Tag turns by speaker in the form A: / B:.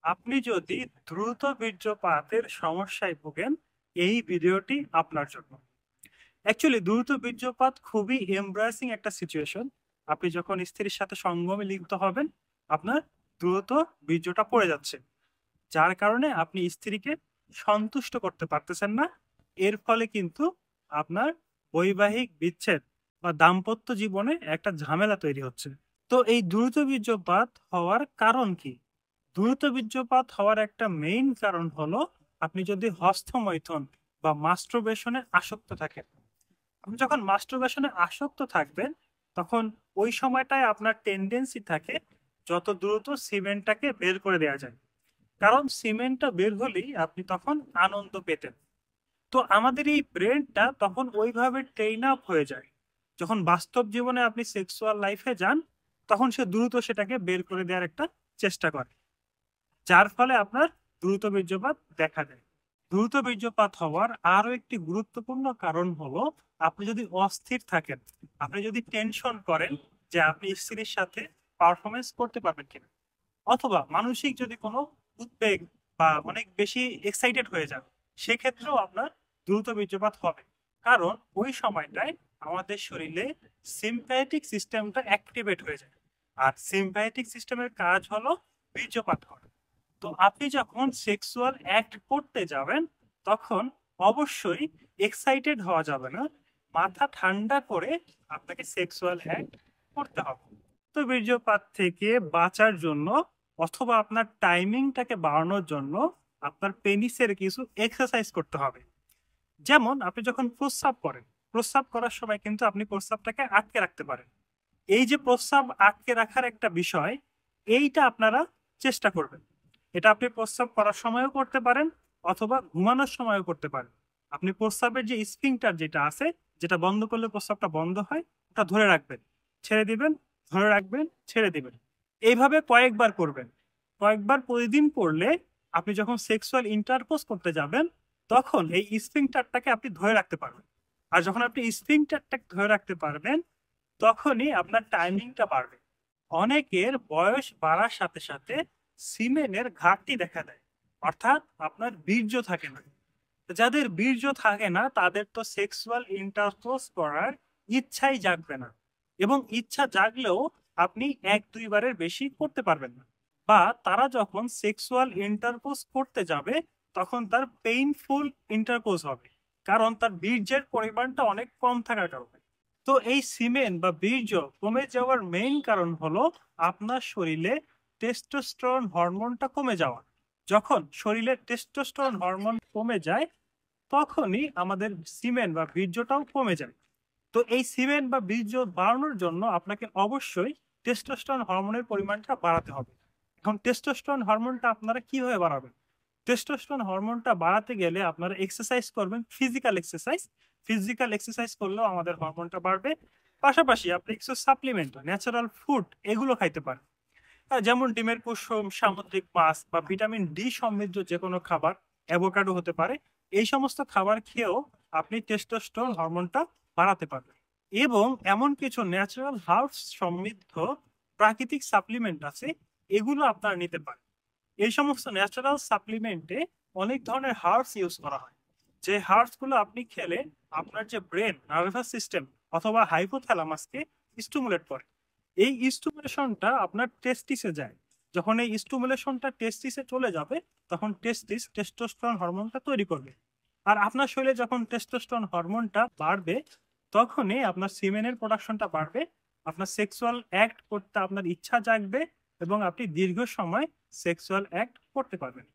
A: আপনি যদি দ্রুত বীর্যপাতের সমস্যায় ভোগেন, এই ভিডিওটি আপনার জন্য। অ্যাকচুয়ালি দ্রুত বীর্যপাত খুবই এমব্রাসিং একটা সিচুয়েশন। আপনি যখন স্ত্রীর সাথে সঙ্গমে লিপ্ত হবেন, আপনার দ্রুত বীর্যটা পড়ে যাচ্ছে, যার কারণে আপনি স্ত্রীকে সন্তুষ্ট করতে পারতেছেন না। এর ফলে কিন্তু আপনার বৈবাহিক বিচ্ছেদ বা দাম্পত্য জীবনে একটা ঝামেলা তৈরি হচ্ছে। তো এই দ্রুত বীর্যপাত হওয়ার কারণ কি? দ্রুত বীর্যপাত হওয়ার একটা মেইন কারণ হলো আপনি যদি হস্তমৈথুন বা মাস্টারবেশনে আসক্ত থাকেন। আপনি যখন মাস্টারবেশনে আসক্ত থাকবেন, তখন ওই সময়টায় আপনার টেন্ডেন্সি থাকে যত দ্রুত সিমেন্টটাকে বের করে দেওয়া যায়, কারণ সিমেন্টটা বের হলেই আপনি তখন আনন্দ পেতেন। তো আমাদের এই ব্রেনটা তখন ওইভাবে ট্রেন আপ হয়ে যায়, যখন বাস্তব জীবনে আপনি সেক্সুয়াল লাইফে যান, তখন সে দ্রুত সেটাকে বের করে দেওয়ার একটা চেষ্টা করে, যার ফলে আপনার দ্রুত বীর্যপাত দেখা দেয়। দ্রুত বীর্যপাত হওয়ার আরো একটি গুরুত্বপূর্ণ কারণ হলো আপনি যদি অস্থির থাকেন, আপনি যদি টেনশন করেন যে আপনি স্ত্রীর সাথে পারফরমেন্স করতে পারবেন কিনা, অথবা মানসিক যদি কোনো উদ্বেগ বা অনেক বেশি এক্সাইটেড হয়ে যান, সেক্ষেত্রেও আপনার দ্রুত বীর্যপাত হবে। কারণ ওই সময়টায় আমাদের শরীরে সিম্প্যাথেটিক সিস্টেমটা অ্যাক্টিভেট হয়ে যায়, আর সিম্প্যাথেটিক সিস্টেমের কাজ হলো বীর্যপাত করা। তো আপনি যখন সেক্সুয়াল অ্যাক্ট করতে যাবেন, তখন অবশ্যই এক্সাইটেড হওয়া যাবে না, মাথা ঠান্ডা করে আপনাকে সেক্সুয়াল অ্যাক্ট করতে হবে। তো বীর্যপাত থেকে বাঁচার জন্য অথবা আপনার টাইমিংটাকে বাড়ানোর জন্য আপনার পেনিসের কিছু এক্সারসাইজ করতে হবে। যেমন আপনি যখন প্রস্রাব করেন, প্রস্রাব করার সময় কিন্তু আপনি প্রস্রাবটাকে আটকে রাখতে পারেন। এই যে প্রস্রাব আটকে রাখার একটা বিষয়, এইটা আপনারা চেষ্টা করবেন। এটা আপনি প্রস্রাব করার সময়ও করতে পারেন, অথবা ঘুমানোর সময়ও করতে পারেন। আপনি প্রস্রাবের যে স্ফিংটার যেটা আছে, যেটা বন্ধ করলে প্রস্রাবটা বন্ধ হয়, ওটা ধরে রাখবেন, ছেড়ে দিবেন, ধরে রাখবেন, ছেড়ে দিবেন। এইভাবে কয়েকবার করবেন। কয়েকবার প্রতিদিন করলে আপনি যখন সেক্সুয়াল ইন্টারকোর্স করতে যাবেন, তখন এই স্ফিংটারটাকে আপনি ধরে রাখতে পারবেন। আর যখন আপনি স্ফিংটারটাকে ধরে রাখতে পারবেন, তখনই আপনার টাইমিংটা বাড়বে। অনেকের বয়স বাড়ার সাথে সাথে সিমেনের ঘাটতি দেখা দেয়, অর্থাৎ আপনার বীর্য থাকে না। যাদের বীর্য থাকে না, তাদের তো সেক্সুয়াল ইন্টারকোর্স করার ইচ্ছাই জাগবে না, এবং ইচ্ছা জাগলেও আপনি এক দুইবারের বেশি করতে পারবেন না। বা তারা যখন সেক্সুয়াল ইন্টারকোর্স করতে যাবে, তখন তার পেইনফুল ইন্টারকোর্স হবে, কারণ তার বীর্যের পরিমাণটা অনেক কম থাকার কারণে। তো এই সিমেন বা বীর্য কমে যাওয়ার মেইন কারণ হলো আপনার শরীরে টেস্টোস্টেরন হরমোনটা কমে যাওয়া। যখন শরীরে টেস্টোস্টেরন হরমোন কমে যায়, তখনই আমাদের সিমেন বা বীর্যটাও কমে যায়। তো এই সিমেন বা বীর্য বাড়ানোর জন্য আপনাকে অবশ্যই টেস্টোস্টেরন হরমোনের পরিমাণটা বাড়াতে হবে। এখন টেস্টোস্টেরন হরমোনটা আপনারা কিভাবে বাড়াবেন? টেস্টোস্টেরন হরমোনটা বাড়াতে গেলে আপনারা এক্সারসাইজ করবেন, ফিজিক্যাল এক্সারসাইজ। ফিজিক্যাল এক্সারসাইজ করলেও আমাদের হরমোনটা বাড়বে। পাশাপাশি আপনি কিছু সাপ্লিমেন্ট, ন্যাচারাল ফুড, এগুলো খাইতে পারেন। যেমন ডিমের কুসুম, সামুদ্রিক মাছ বা ভিটামিন ডি সমৃদ্ধ যে কোনো খাবার, অ্যাভোকাডো হতে পারে। এই সমস্ত খাবার খেয়েও আপনি টেস্টোস্টেরন হরমোনটা বাড়াতে পারবেন। এবং এমন কিছু ন্যাচারাল হার্বস সমৃদ্ধ প্রাকৃতিক সাপ্লিমেন্ট আছে, এগুলো আপনারা নিতে পারেন। এই সমস্ত ন্যাচারাল সাপ্লিমেন্টে অনেক ধরনের হার্বস ইউজ করা হয়, যে হার্বস গুলো আপনি খেলে আপনার যে ব্রেন, নার্ভাস সিস্টেম অথবা হাইপোথ্যালামাসকে স্টিমুলেট করে। এই স্টিমুলেশনটা আপনার টেস্টিসে যায়। যখন এই স্টিমুলেশনটা টেস্টিসে চলে যাবে, তখন টেস্টিস টেস্টোস্টেরন হরমোনটা তৈরি করবে। আর আপনার শরীরে যখন টেস্টোস্টেরন হরমোনটা বাড়বে, তখনই আপনার সিমেনের প্রোডাকশনটা বাড়বে, আপনার সেক্সুয়াল অ্যাক্ট করতে আপনার ইচ্ছা জাগবে, এবং আপনি দীর্ঘ সময় সেক্সুয়াল অ্যাক্ট করতে পারবেন।